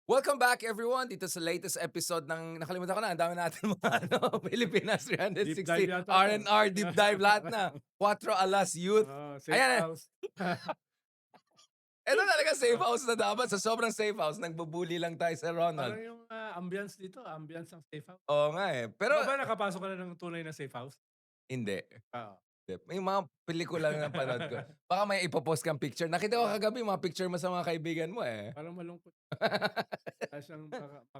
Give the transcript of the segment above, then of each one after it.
Welcome back everyone dito sa latest episode ng nakalimutan ko na ang dami natin mga Pilipinas Deep dive 360 yata 'to. R&R deep dive lahat na. Cuatro Alas Youth. Oo, safe Ayan, house. ito talaga safe house na dapat sa sobrang safe house nagbubuli lang tayo sa Parang Ronald. yung, ambiance dito, ambiance ng safe house. Oo nga eh, pero Ikaw ba nakapasok ka na ng tunay na safe house? hindi. Oo. May mga pelikula na napanood ko. Baka may ipo-post kang picture. Nakita ko kagabi mga picture mo sa mga kaibigan mo eh. Parang malungkot. Wala siyang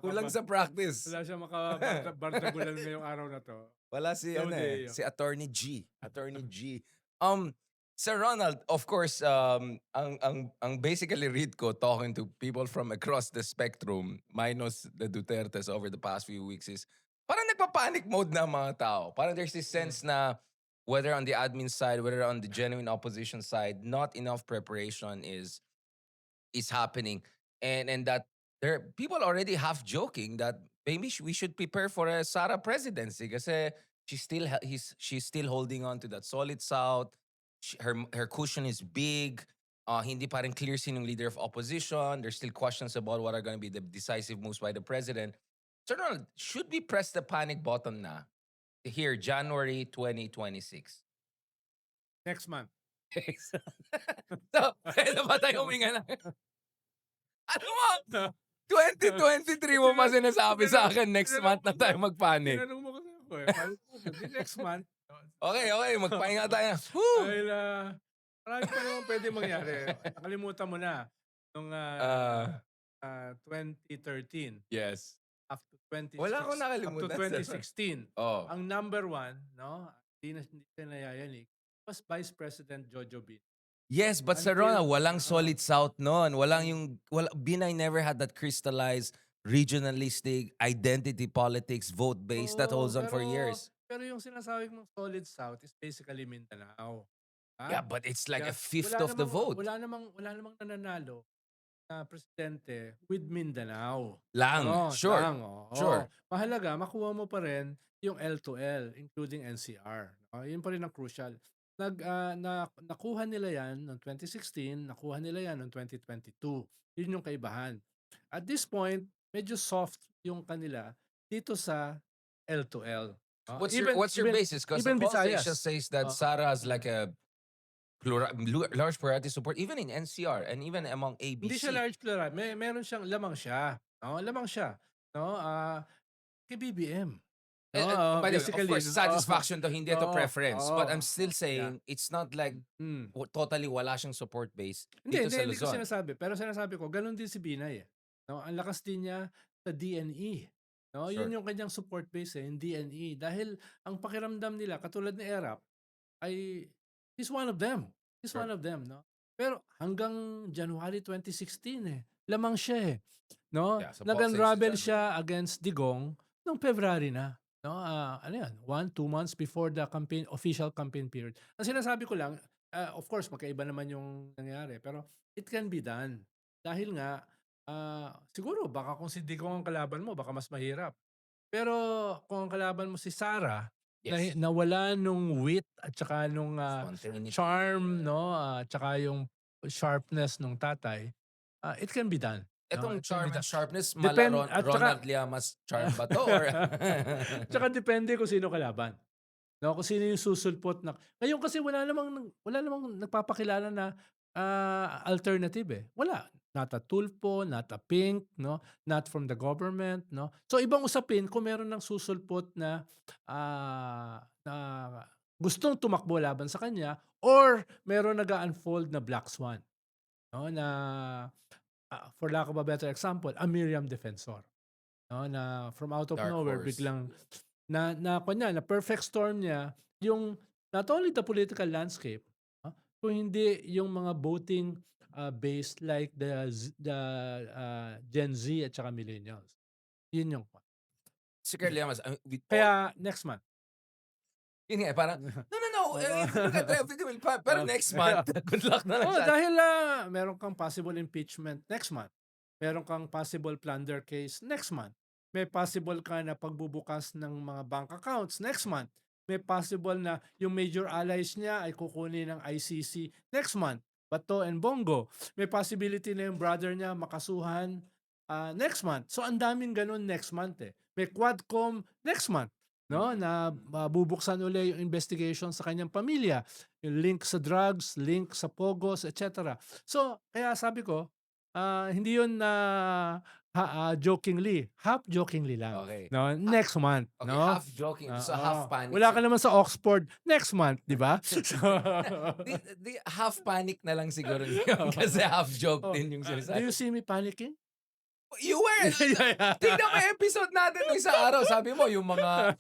Kulang sa practice. wala siyang makabardagulan ngayong araw na 'to. Wala si Slow ano eh, day. si Attorney G. Attorney G. Sir Ronald, of course, ang basically read ko talking to people from across the spectrum, minus the Dutertes over the past few weeks is parang nagpa-panic mode na ang mga tao. Parang there's this Mm. sense na whether on the admin side, whether on the genuine opposition side, not enough preparation is happening, and that there people already half joking that maybe we should prepare for a Sara presidency kasi she's still holding on to that solid south. Her cushion is big. Hindi pa rin clear sinong leader of opposition. There's still questions about what are going to be the decisive moves by the president. So Ronald, should we press the panic button na here January 2026? Next month. So, pwede ba tayo huminga ng ano mo? 2023 mo pa sinasabi sa akin next month na tayo magpanik. Tinanong mo kasi ako eh. Sabi ko, "Di next month." Okay, okay, magpahinga tayo. Whew! Dahil, marami pa naman puwedeng mangyari. Nakalimutan mo na nung, Ah, 2013 yes. up to Wala akong up to nakalimutan sir. 2016, Oh. ang number one 'no, hindi siya nayayanig, was Vice President Jojo Bin. Yes, but Sir Until Ronald, walang solid south nun. Walang yung, Binay never had that crystallized regionalistic identity politics, vote base that oo, holds on for years. pero yung sinasabi mong solid South is basically Mindanao, Yeah, ah. but it's like a Kaya fifth of the vote. wala namang nananalo na presidente with Mindanao. Lang, sure. Oo. Sure. Mahalaga makuha mo pa rin yung L2L including NCR, yun pa rin ang crucial. Nakuha nila yan noong 2016, nakuha nila yan noong 2022. Yun yung kaibahan. At this point, medyo soft yung kanila dito sa L2L. What's your basis? Because the Even poll station Visayas. says that Oo. Sara has like a large plurality support even in NCR and even among Hindi siya ABC. large plural, meron siyang lamang siya, 'no, lamang siya, 'no, kay BBM, 'no, By the way, of basically, course, satisfaction to hindi ito oo, preference. But I'm still yeah, saying it's not like mm. totally wala siyang support base Hindi, dito hindi, sa hindi ko Luzon. sinasabi, pero sinasabi ko gano'n din si Binay, eh, 'no, ang lakas din niya sa DNE, 'no, 'yun Sure. yung kanyang support base, eh, yung DNE dahil ang pakiramdam nila katulad ni Erap ay he's one of them, Sure. 'no. Pero hanggang January 2016, eh, lamang siya, eh, 'no. Yeah, sa poll station Nag-unravel January. siya against Digong nung February na, 'no, ano 'yan, 1, 2 months before the official campaign period. Ang sinasabi ko lang, of course magkaiba naman yung nangyari, pero it can be done. Dahil nga, siguro baka kung si Digong ang kalaban mo baka mas mahirap. Pero kung ang kalaban mo si Sara na Yes. nawala nung wit at saka nung, Spontaneity. charm 'no, at saka yung sharpness nung tatay, it can be done, 'no, Etong it can be charm and done. sharpness, At saka Ronald Llamas charm ba to or tsaka depende kung sino kalaban, 'no, kung sino yung susulpot na ngayon kasi wala namang nagpapakilala na, alternative, eh, wala. Not a Tulfo, not a Pink, 'no, not from the government, 'no. So ibang usapin kung meron ng susulpot na gustong tumakbo laban sa kanya or meron nag-a-unfold na black swan, 'no, na, for lack of a better example, a Miriam Defensor. 'No, na from out of dark nowhere horse? biglang na kunya na perfect storm niya yung not only the political landscape, kung hindi yung mga voting, base like Gen Z at saka millennials. Yun yung Si Carl Llamas, with all kaya next month. yun nga, parang, no, no, no, Oo. if you look at everything will pero Oo. next month, good luck na lang Oo, siya. dahil, meron kang possible impeachment next month. Meron kang possible plunder case next month. May possible ka na pagbubukas ng mga bank accounts next month. May possible na yung major allies niya ay kukunin ng ICC next month, Bato and Bongo. May possibility na yung brother niya makasuhan next month. So ang daming gano'n next month, eh. May Quadcom next month, no, Mm. na bubuksan uli yung investigation sa kanyang pamilya, yung link sa drugs, link sa Pogos, et cetera. So kaya sabi ko, hindi yun na jokingly, half jokingly lang, Okay. no, next month, Okay, no? half joking, so Oo. half panic Wala ka naman sa Oxford next month, 'di ba? So Di half panic na lang siguro yun kasi half joke Oh, din yung do you sinasabi. see me panicking? You were Yeah, tignan mo yeah. yung episode natin nung isang araw, sabi mo yung mga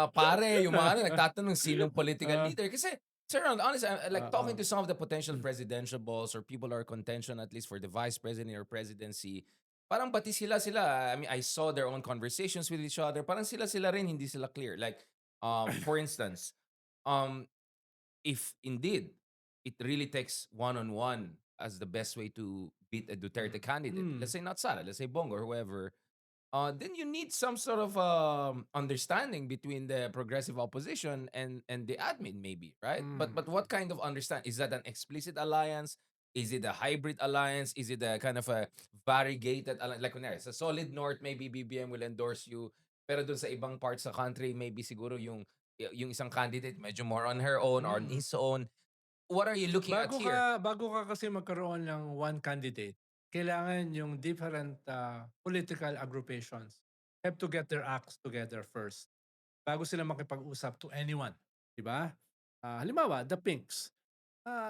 pare, yung mga ano, nagtatanong sinong political Ah, leader. Kasi, sir, honest, like oo. talking to some of the potential presidential balls or people who are contention at least for the vice president or presidency, parang pati sila, I mean, I saw their own conversations with each other, parang sila rin hindi sila clear. Like, for instance, um, if indeed it really takes one-on-one as the best way to beat a Duterte candidate, let's Hmm. say not Sara, let's say Bongo or whoever, then you need some sort of understanding between the progressive opposition and the admin, maybe, right? Hmm. But what kind of understand? Is that an explicit alliance? Is it a hybrid alliance? Is it a kind of a variegated alliance? Like, kunyari, sa solid north, maybe BBM will endorse you. Pero dun sa ibang parts sa country, maybe siguro yung isang candidate medyo more on her own or on Mm. his own. What are you looking at here? Bago ka kasi magkaroon ng one candidate, kailangan yung different, political agrupations have to get their acts together first bago sila makipag-usap to anyone, 'di ba? Halimbawa, the Pinks,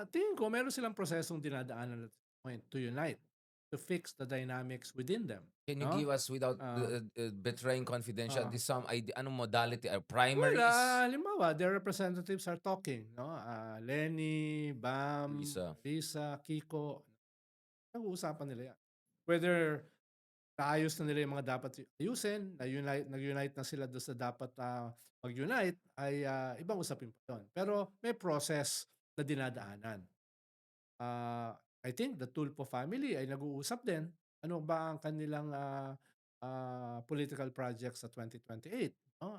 tingin ko meron silang prosesong dinadaanan at this point to unite, to fix the dynamics within them, Can you 'no? give us without Ah, betraying confidentiality ah. some idea anong modality? Well, Primaries? halimbawa, their representatives are talking, no? Lenny, Bam, Lisa. Risa, Kiko, nag-uusapan nila yan. Whether naayos na nila yung mga dapat ayusin, nag-unite na sila doon sa dapat mag-unite, ay ibang usapin pa yun. Pero may process na dinadaanan. I think the Tulfo family ay nag-uusap din. Ano ba ang kanilang political project sa 2028? No?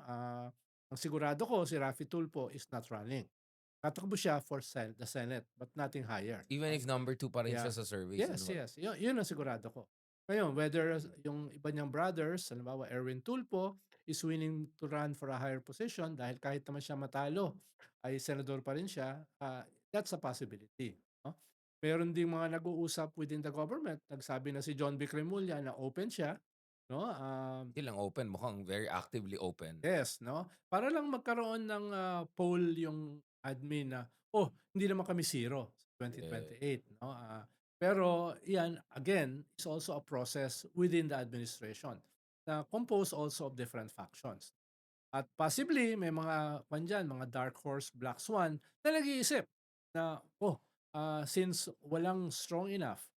Ang sigurado ko, si Raffy Tulfo is not running. Tatakbo siya for the Senate, but nothing higher. Even No? if number 2 pa rin siya Yeah. sa surveys, Yes, ano ba? yes. Yun ang sigurado ko. Ngayon, whether yung iba niyang brothers, halimbawa Erwin Tulfo, is willing to run for a higher position dahil kahit naman siya matalo, ay senador pa rin siya, that's a possibility. No? Meron ding mga nag-uusap within the government. Nagsabi na si John B. Cremulya na open siya. No? Hindi lang open, mukhang very actively open. Yes, no? Para lang magkaroon ng poll yung admin na, oh, hindi naman kami zero sa Eh, 2028, no? Pero yan, again, is also a process within the administration na composed also of different factions. At possibly, may mga, kwan dyan, mga dark horse, black swan, na nag-iisip na, oh, since walang strong enough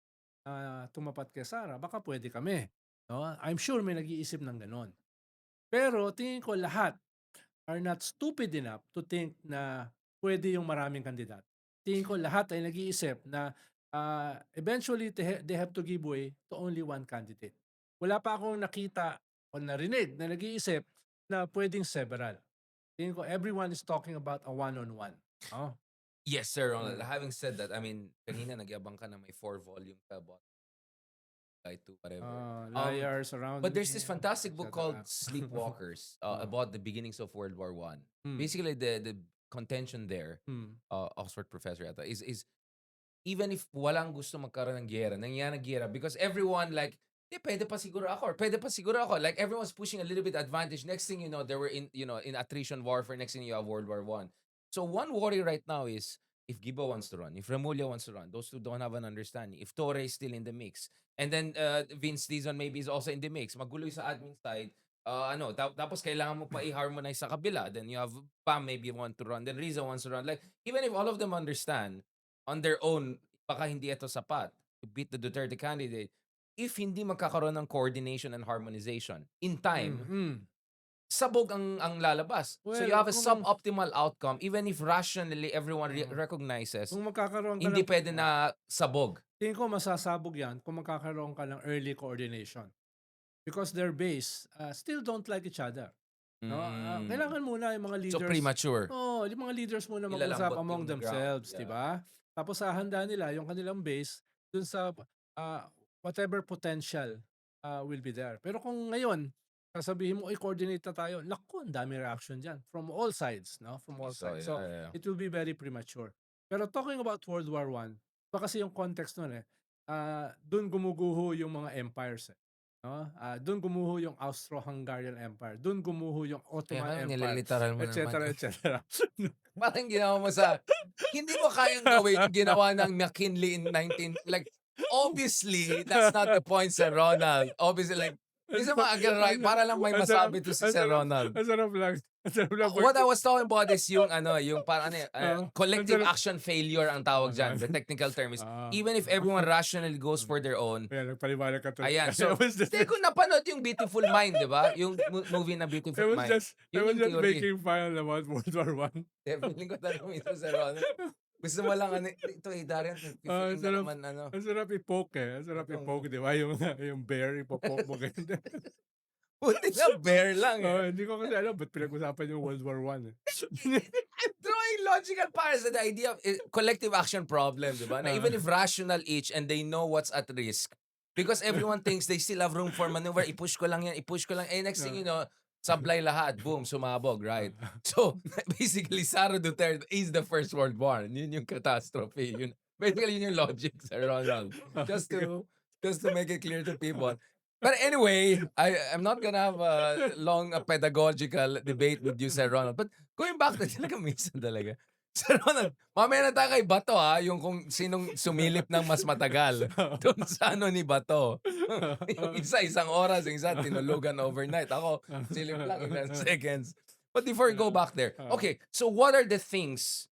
tumapat kay Sara, baka pwede kami. No? I'm sure may nag-iisip ng ganon. Pero tingin ko lahat are not stupid enough to think na pwede yung maraming kandidato. Tingin ko lahat ay nag-iisip na eventually they have to give way to only one candidate. Wala pa akong nakita o narinig na nag-iisip na pwedeng several. Tingin ko everyone is talking about a one-on-one. Oh. yes, sir. Mm. Having said that, I mean, kanina nagyabang ka na may 4 volume ka about guy to whatever. Liars around But there's me, this fantastic book etc. called Sleepwalkers Oh. about the beginnings of World War One. Hmm. Basically, the contention there, Hmm. Oxford professor yata, is even if walang gusto magkaroon ng giyera, nangyayari ng giyera because everyone like, pwede pa siguro ako or pwede pa siguro ako. Like everyone's pushing a little bit advantage. Next thing you know, they were in attrition warfare. Next thing you have World War One. So one worry right now is if Gibo wants to run, if Remulla wants to run, those two don't have an understanding. If Torre is still in the mix, and then Vince Dizon maybe is also in the mix. Magulo yung sa admin side. Tapos kailangan mo pa i-harmonize sa kabila. Then you have Pam maybe want to run. Then Riza wants to run. Like, even if all of them understand, on their own, baka hindi ito sapat to beat the Duterte candidate. If hindi magkakaroon ng coordination and harmonization in time, Mm. sabog ang lalabas. So you Well, have a suboptimal outcome even if rationally everyone recognizes kung magkakaroon ka hindi ng pwede na sabog. tingin ko masasabog yan kung magkakaroon ka ng early coordination. Because their base still don't like each other. No? Mm. Kailangan muna yung mga So leaders, premature. yung mga leaders muna mag-usap Nilalambot among yung ground. themselves, di Yeah. ba? Tapos hahanda nila yung kanilang base dun sa whatever potential will be there. Pero kung ngayon, sasabihin mo, coordinate na tayo, naku, ang dami reaction dyan. From all sides, no? From all So, sides. So, yeah. it will be very premature. Pero talking about World War I, iba kasi yung context nun doon gumuguho yung mga empires. No? Doon gumuho yung Austro-Hungarian Empire. Doon gumuho yung Kaya Ottoman nga, Empire, nililiteral mo naman. etc. etc. Parang ginawa mo sa, hindi mo kayang gawin yung ginawa ng McKinley in 19, like, obviously, that's not the point, Sir Ronald. Obviously, like, minsan maaga right, para lang may masabi to si Sir Ronald. Ang sarap lang. Ang sarap lang. What I was talking about is yung yung parang collective sarap. action failure ang tawag dyan. The technical term is, even if everyone rationally goes for their own, Ayan, nagpaliwanag ka to. ayan. So, hindi ko napanood yung Beautiful Mind, di ba? Yung movie na Beautiful Mind. I was Yun yung just theory. making fun about World War I. Feeling ko talaga minsan, Sir Ronald. Gusto mo lang, ito Darian, feeling na sarap. naman, Ang sarap i-poke Ang sarap i-poke, di ba? Yung bear, ipopoke mo ganyan. Buti na bear lang Hindi ko kasi alam ba't pinag-usapan yung World War I. I'm drawing logical parts the idea of collective action problem, di ba? Na even if rational each and they know what's at risk, because everyone thinks they still have room for maneuver, i-push ko lang yan, i-push ko lang. Next thing you know, sablay lahat, boom, sumabog, right? So, basically, Sara Duterte is the First World War. Yun yung catastrophe. Basically, yun yung logic, Sir Ronald. Just to make it clear to people. But anyway, I'm not gonna have a long pedagogical debate with you, Sir Ronald. But going back to talaga minsan talaga. Sir Ronald, mamaya na tayo kay Bato yung kung sinong sumilip ng mas matagal doon sa ni Bato. Yung isa, 1 oras, yung isa, tinulugan overnight. Ako, silip lang, ilang seconds. But before we go back there, okay, so what are the things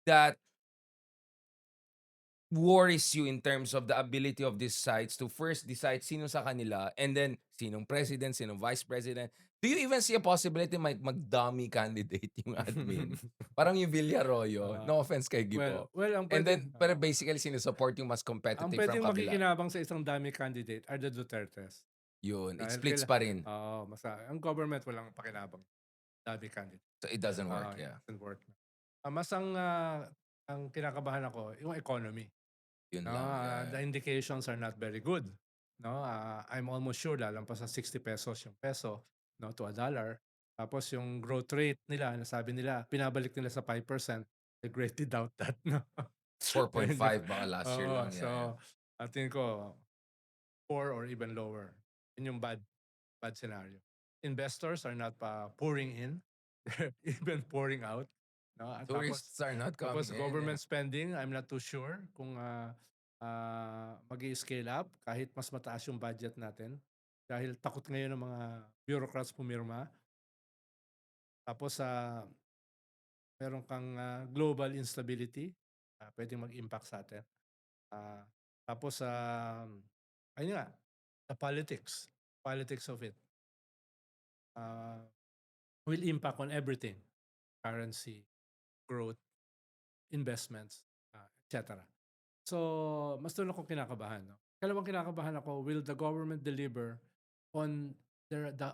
that worries you in terms of the ability of these sites to first decide sino sa kanila and then sinong president, sinong vice president? Do you even see a possibility mag-dummy candidate yung admin? Parang yung Villarroyo. No offense kay Gipo. Well, And then, pero basically, sinusupport yung mas competitive ang from pwedeng kabila. makikinabang sa isang dummy candidate are the Dutertes. Yun, it Dahil splits pa rin. ang government walang pakinabang. Dummy candidate. So it doesn't work, yeah. It doesn't work. Mas ang kinakabahan ako, yung economy. Yun No, lang. the indications are not very good. No, I'm almost sure lalampas sa 60 pesos yung peso, no, to $1. Tapos yung growth rate nila, nasabi nila, pinabalik nila sa 5%. I greatly doubt that. No? 4.5 baka last year lang. So, I think 4 or even lower. Yun yung bad scenario. Investors are not pouring in. They're even pouring out. No? At Tourists are not coming tapos in. government spending, I'm not too sure kung mag-i-scale up kahit mas mataas yung budget natin. Dahil takot ngayon ng mga bureaucrats pumirma. Tapos meron kang global instability, pwedeng mag-impact sa atin. Tapos ayun nga, the politics of it will impact on everything. Currency, growth, investments, etc. So, mas doon ako kinakabahan. No? Kalawang kinakabahan ako, will the government deliver on the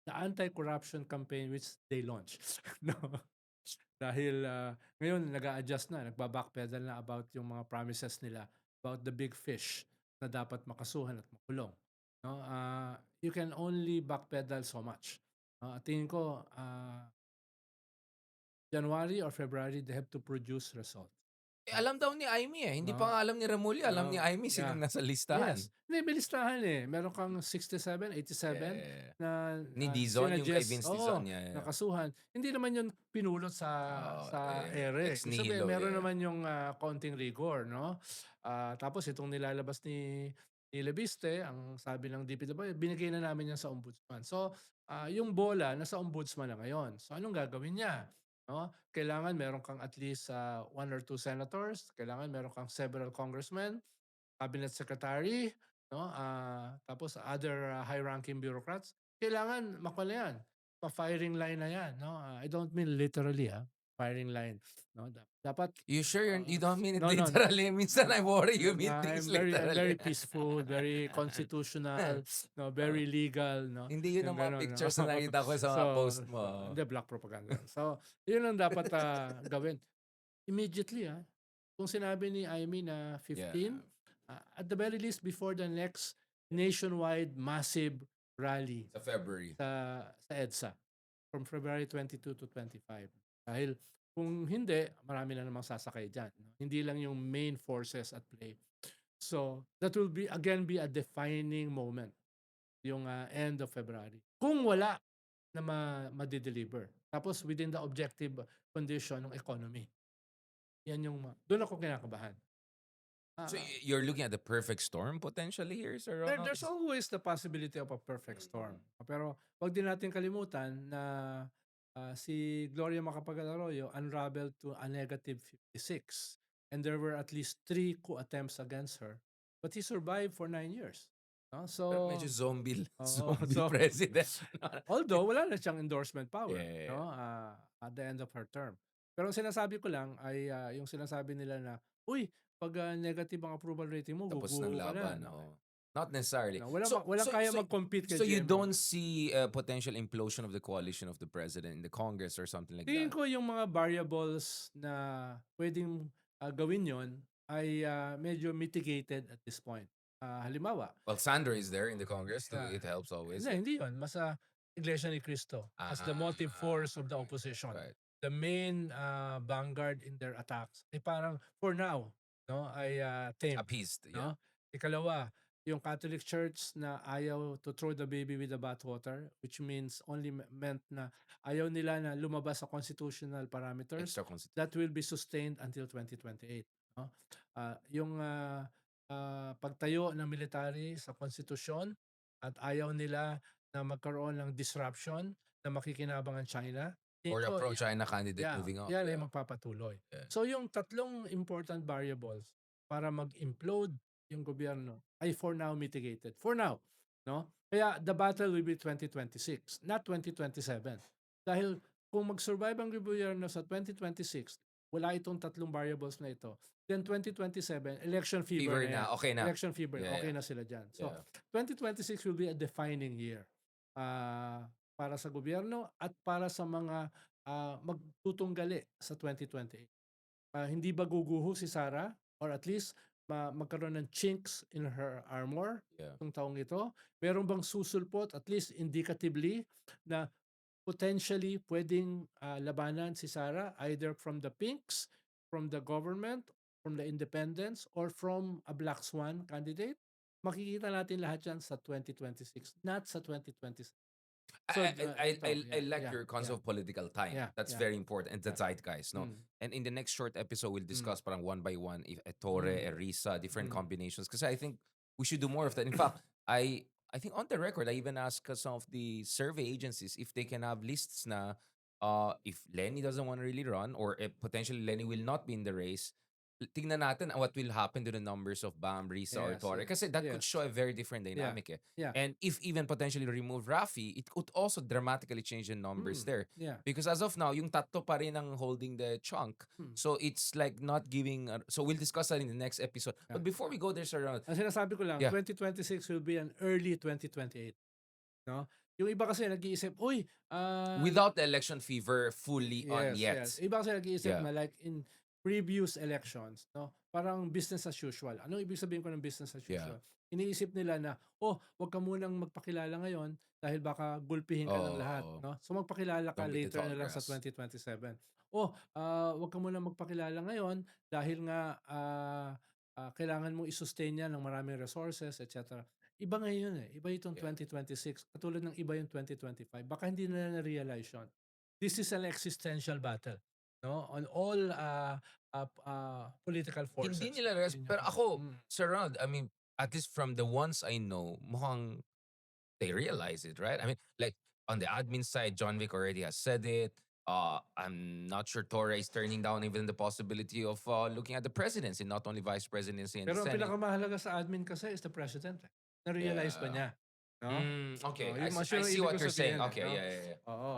anti-corruption campaign which they launched? No? Dahil ngayon, nag-a-adjust na, nagba-backpedal na about yung mga promises nila about the big fish na dapat makasuhan at makulong. No? You can only backpedal so much. Tingin ko, January or February, they have to produce results. Alam daw ni Aimee Hindi pa nga alam ni Remulla. Alam ni Aimee sinong nasa listahan. Yes. Hindi, may listahan Meron kang 67, 87 na ni Dizon, yung kay Vince Dizon. nakasuhan. Hindi naman yun pinulot sa ere. Ex Sabi, nihilo, meron naman yung konting rigor. No? Tapos itong nilalabas ni Lebiste, ang sabi ng DPW, binigay na namin yan sa ombudsman. So, yung bola nasa ombudsman na ngayon. So, anong gagawin niya? No? Kailangan meron kang at least 1 or 2 senators, kailangan meron kang several congressmen, cabinet secretary, no? Tapos other high-ranking bureaucrats. Kailangan makuha yan. Pa-firing line na yan. No? I don't mean literally, firing line. No? Dapat You sure you don't mean it no. literally? Minsan I worry you mean things I'm literally. very peaceful, very constitutional, no, very legal, no. Hindi yun ang mga ganun, pictures no? na nakita ko sa mga post mo. Hindi, black propaganda. So, yun ang dapat gawin. Immediately, kung sinabi ni Aimee na 15, at the very least before the next nationwide massive rally Sa February. sa EDSA from February 22 to 25. Dahil kung hindi, marami na namang sasakay dyan. No? Hindi lang yung main forces at play. So, that will be a defining moment, yung end of February. Kung wala na ma-deliver. Tapos within the objective condition ng economy. Yan yung, doon ako kinakabahan. So Ah, you're looking at the perfect storm potentially here, Sir Ronald? there's always the possibility of a perfect storm. Pero wag din natin kalimutan na si Gloria Macapagal Arroyo unraveled to a negative 56. And there were at least 3 coup attempts against her. But he survived for 9 years. No? Pero So, medyo zombie oo, zombie so, president. although wala na siyang endorsement power, Yeah. no? At the end of her term. Pero ang sinasabi ko lang ay yung sinasabi nila na, uy, pag negative ang approval rating mo, Tapos ng guguho ka na. laban, No? oo. Not necessarily. No, walang kaya mag-compete kay So you GMA. don't see a potential implosion of the coalition of the president in the Congress or something like Tingin that? ko yung mga variables na pwedeng gawin yon ay medyo mitigated at this point. Halimbawa, Well, Sandra is there in the Congress, so Yeah. it helps always. hindi yun. Mas Iglesia ni Cristo as the motive force of the opposition. Right. The main vanguard in their attacks ay parang for now no ay tame. Appeased, yeah. No? Ikalawa, yung Catholic Church na ayaw to throw the baby with the bathwater, which means only meant na ayaw nila na lumabas sa constitutional parameters. Extra constitution. That will be sustained until 2028. No? Yung pagtayo ng military sa konstitusyon at ayaw nila na magkaroon ng disruption na makikinabang ang China. Or a Ito, pro-China candidate moving up. yan ay Yeah. magpapatuloy. Yeah. So yung tatlong important variables para mag-implode yung gobyerno ay for now mitigated. For now, no? Kaya the battle will be 2026, not 2027. Dahil kung mag-survive ang gobyerno sa 2026, wala itong tatlong variables na ito. Then 2027, election fever, Fever na, okay na. Election fever, Yeah, okay yeah. na sila dyan. So, Yeah. 2026 will be a defining year para sa gobyerno at para sa mga magtutunggali sa 2028. Hindi ba guguho si Sara? Or at least magkaroon ng chinks in her armor Yeah. itong taong ito? Meron bang susulpot at least indicatively na potentially pwedeng labanan si Sara either from the Pinks, from the government, from the independents, or from a Black Swan candidate? Makikita natin lahat yan sa 2026, not sa 2027. So, I like your concept of political time. Yeah, That's yeah. very important. And the zeitgeist, no? And in the next short episode, we'll discuss parang one by one, if Ettore, Erisa, different combinations. Because I think we should do more of that. In fact, I think on the record, I even asked some of the survey agencies if they can have lists na if Lenny doesn't want to really run or if potentially Lenny will not be in the race, tingnan natin what will happen to the numbers of Bam, Risa, or Yes, Torre. yes, Kasi that could yes. show a very different dynamic. Eh. Yeah. And if even potentially remove Rafi, it could also dramatically change the numbers there. Yeah. Because as of now, yung tatlo pa rin ang holding the chunk. So it's like not giving... so we'll discuss that in the next episode. But before we go there, Sir Ronald, Ang sinasabi ko lang, Yeah. 2026 will be an early 2028. No? Yung iba kasi nag-iisip, uy, without the election fever fully on yet. Yes. Iba kasi nag-iisip Yeah. na like in previous elections, no? Parang business as usual. Anong ibig sabihin ko ng business as Yeah. usual? Iniisip nila na, wag ka munang magpakilala ngayon dahil baka gulpihin ka ng lahat, Oo. no? So magpakilala ka Don't beat the later tall na lang sa grass. 2027. Wag ka munang magpakilala ngayon dahil nga kailangan mong i-sustain yan ng maraming resources, etc. Iba ngayon eh. Iba itong Yeah. 2026. Katulad ng iba yung 2025. Baka hindi na na-realize yun. This is an existential battle, no, on all political forces. Hindi nila realize. Pero ako, Sir Ronald, I mean, at least from the ones I know, mukhang they realize it, right? I mean, like on the admin side, John Vic already has said it. I'm not sure Torre is turning down even the possibility of looking at the presidency, not only vice presidency and Pero ang Senate. pinakamahalaga sa admin kasi is the president. Na-realize ba niya? No? Okay, Oh, I yung see, I yung see ibig what ko you're saying. sabihin, Okay, no? yeah. Oo.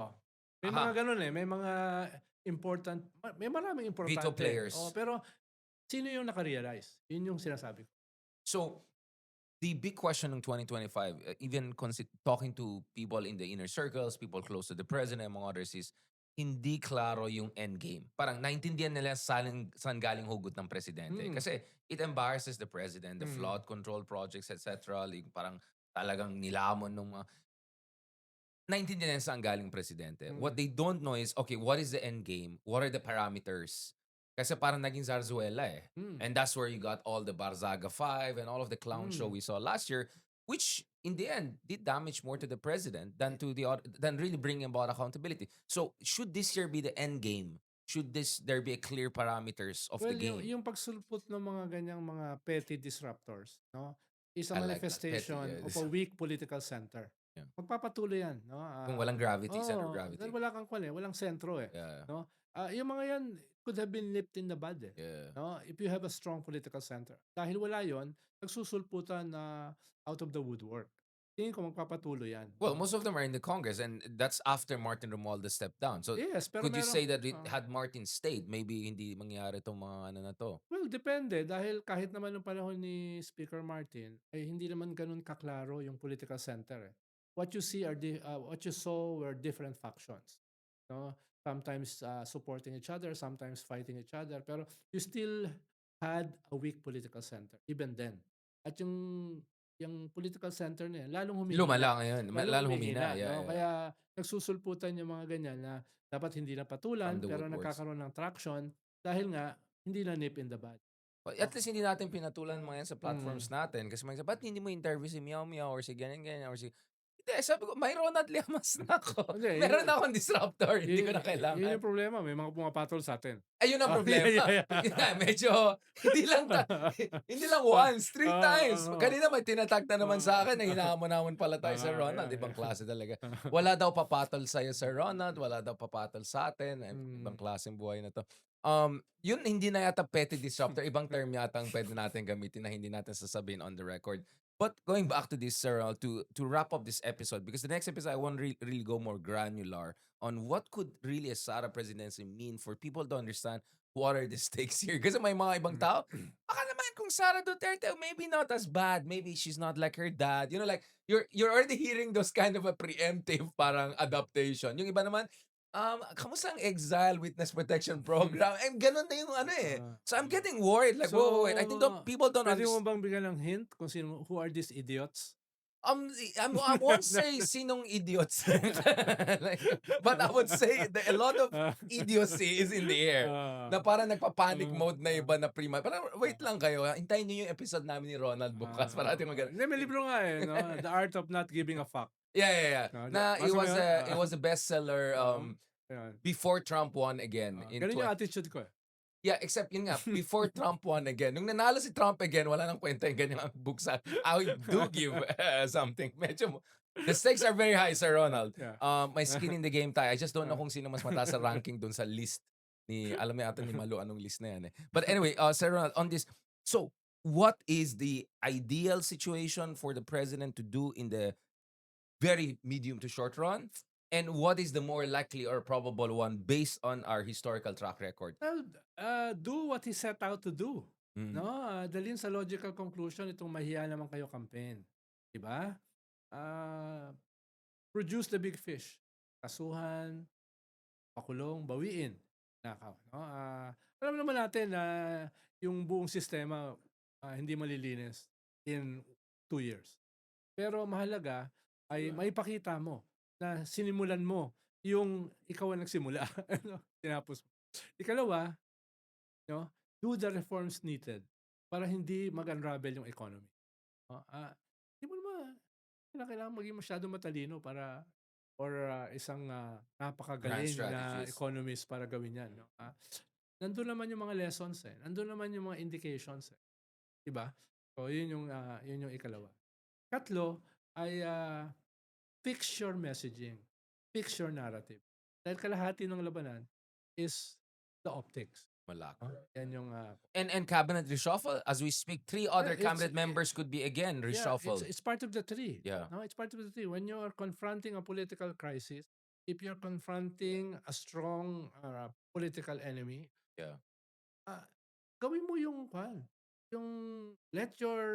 May Aha. mga ganun eh. May mga important, may maraming importante. Veto players. Pero sino yung nakarealize? Yun yung sinasabi ko. So, the big question in 2025, even talking to people in the inner circles, people close to the president, among others, is hindi klaro yung endgame. Parang naintindihan nila saan galing hugot ng presidente. Mm, Kasi it embarrasses the president, the mm, flood control projects, etc. Like, parang talagang nilamon nung mga naintindihan nila saan galing presidente. What mm, they don't know is, okay, what is the end game? What are the parameters? Kasi parang naging Zarzuela eh. mm, And that's where you got all the Barzaga 5 and all of the clown show mm. we saw last year, which in the end did damage more to the president than to than really bringing about accountability. So should this year be the end game? Should there be a clear parameters of the Well, game? yung pagsulpot ng mga ganyang mga petty disruptors, no, is a I like that. Petty. manifestation Yeah, of a weak political center. yeah. Magpapatuloy yan, no? Kung walang gravity, center of Dahil gravity. wala kang kwan eh, walang sentro eh, Yeah. no? Yung mga yan could have been nipped in the bud eh, Yeah. no? If you have a strong political center. Dahil wala yon, nagsusulputan na out of the woodwork. Tingin ko magpapatuloy yan, Well, no? most of them are in the Congress, and that's after Martin Romualdez stepped down. So, Yes, pero could you meron say that had Martin stayed, maybe hindi mangyari itong mga ano na to? well, depende dahil kahit naman nung panahon ni Speaker Martin ay hindi naman gano'n kaklaro yung political center eh. What you saw were different factions. No? Sometimes supporting each other, sometimes fighting each other, pero you still had a weak political center even then. At yung political center na yan, Lumala ngayon, lalong lalo humina. humihina, Yeah, no? yeah, yeah. Kaya nagsusulputan yung mga ganyan na dapat hindi na From patulan the pero woodworks. nagkakaroon ng traction dahil nga hindi na nip in the bud. Well, at Oh, least hindi natin pinatulan mga yan sa mm. platforms natin. Kasi mga ba't hindi mo interview si Meow Meow or si ganyan ganyan or si... Hindi, sabi ko, may Ronald Llamas na ako. Hindi, Meron na akong disruptor, hindi ko na yun kailangan. yung problema, may mga pumapatol sa atin. Ayun ang Oh, yeah, problema. yeah, Yun nga, yeah. medyo, hindi lang, hindi lang once, three times. Oo. Kanina may tinatag na naman sa akin na hinahamon-hamon pala tayo, Sir Ronald. Yeah, Ibang yeah. klase talaga. Wala daw papatol sa'yo, Sir Ronald. Wala daw papatol sa atin. Ibang Mm. klaseng buhay na to. Yun hindi na yata petty disruptor. Ibang term yata ang pwede natin gamitin na hindi natin sasabihin on the record. But going back to this, Sir, to wrap up this episode, because the next episode I want to really go more granular on what could really a Sara presidency mean for people to understand what are the stakes here. Kasi may mga ibang tao, baka naman kung Sara Duterte, maybe not as bad. Maybe she's not like her dad. You know, like, you're already hearing those kind of a preemptive parang adaptation. Yung iba naman, kamusta ang exile witness protection program? Ganun na yung ano eh. Ah. So I'm getting worried. Like, whoa, wait. I think people don't pwede mo understand. bang bigyan ng hint kung who are these idiots? I won't say sinong idiots. Like, but I would say that a lot of idiocy is in the air. Na parang nagpa-panic mode na iba na prima. Parang wait lang kayo. Hintayin niyo yung episode namin ni Ronald bukas. Parating mag- Hindi, may libro nga eh, no? The Art of Not Giving a Fuck. Yeah. No, Na it basa mo was yun? it was a bestseller Ayun. before Trump won again. Ganun yung attitude ko eh. Yeah, except yun nga, before Trump won again. Nung nanalo si Trump again, wala nang kwenta yung ganyang buksan. I do give something. Medyo, the stakes are very high, Sir Ronald. Yeah. My skin in the game tayo. I just don't know kung sino mas mataas sa ranking dun sa list ni, alam mo yata ni Malu anong list na yan eh. But anyway, Sir Ronald, on this, so, what is the ideal situation for the president to do in the very medium to short run? And what is the more likely or probable one based on our historical track record? Well, do what he set out to do. Mm. No, dalhin sa logical conclusion itong mahiya naman kayo campaign. 'Di ba? Produce the big fish. Kasuhan, pakulong, bawiin. Nakaw, no? Alam naman natin na yung buong sistema hindi malilinis in 2 years. Pero mahalaga ay maipakita mo na sinimulan mo yung ikaw ang nagsimula. Ano, tinapos mo. Ikalawa, no, do the reforms needed para hindi mag-unravel yung economy. No? Hindi mo naman kailangan maging masyado matalino para or isang napakagaling na strategist. economist para gawin yan. No? Nandun naman yung mga lessons eh. Nandun naman yung mga indications eh. Diba? So, yun yung ikalawa. Katlo ay fix your messaging. Fix your narrative. Dahil kalahati ng labanan is the optics. Malaki. Yan yung And cabinet reshuffle as we speak, 3 other it's- cabinet members could be again reshuffled. it's part of the three. Yeah. No, it's part of the three. When you are confronting a political crisis, if you're confronting a strong political enemy, Yeah. gawin mo yung let your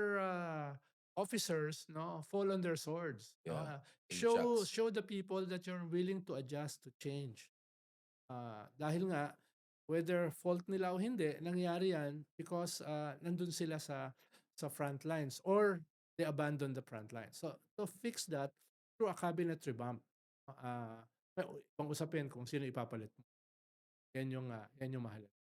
officers fall on their swords. No? Yeah. In checks. Show the people that you're willing to adjust to change. Dahil nga, whether fault nila o hindi, nangyari yan because nandun sila sa front lines or they abandon the front lines. So, to fix that through a cabinet revamp, uh, ibang usapin kung sino ipapalit mo. Yan yung mahalaga.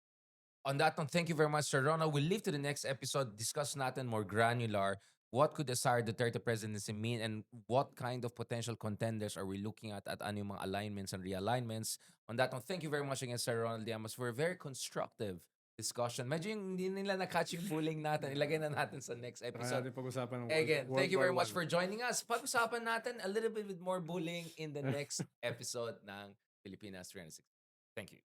On that note, thank you very much, Sir Ronald. We'll leave to the next episode, discuss natin more granular. What could the Sara Duterte presidency mean and what kind of potential contenders are we looking at ano yung mga alignments and realignments? On that note, thank you very much again, Sir Ronald Llamas, for a very constructive discussion. Medyo yung hindi nila na-catch yung bullying natin. Ilagay na natin sa next Saka episode. natin pag-usapan ng Again, World thank you War very much I. for joining us. Pag-usapan natin a little bit with more bullying in the next episode ng Pilipinas 360. Thank you.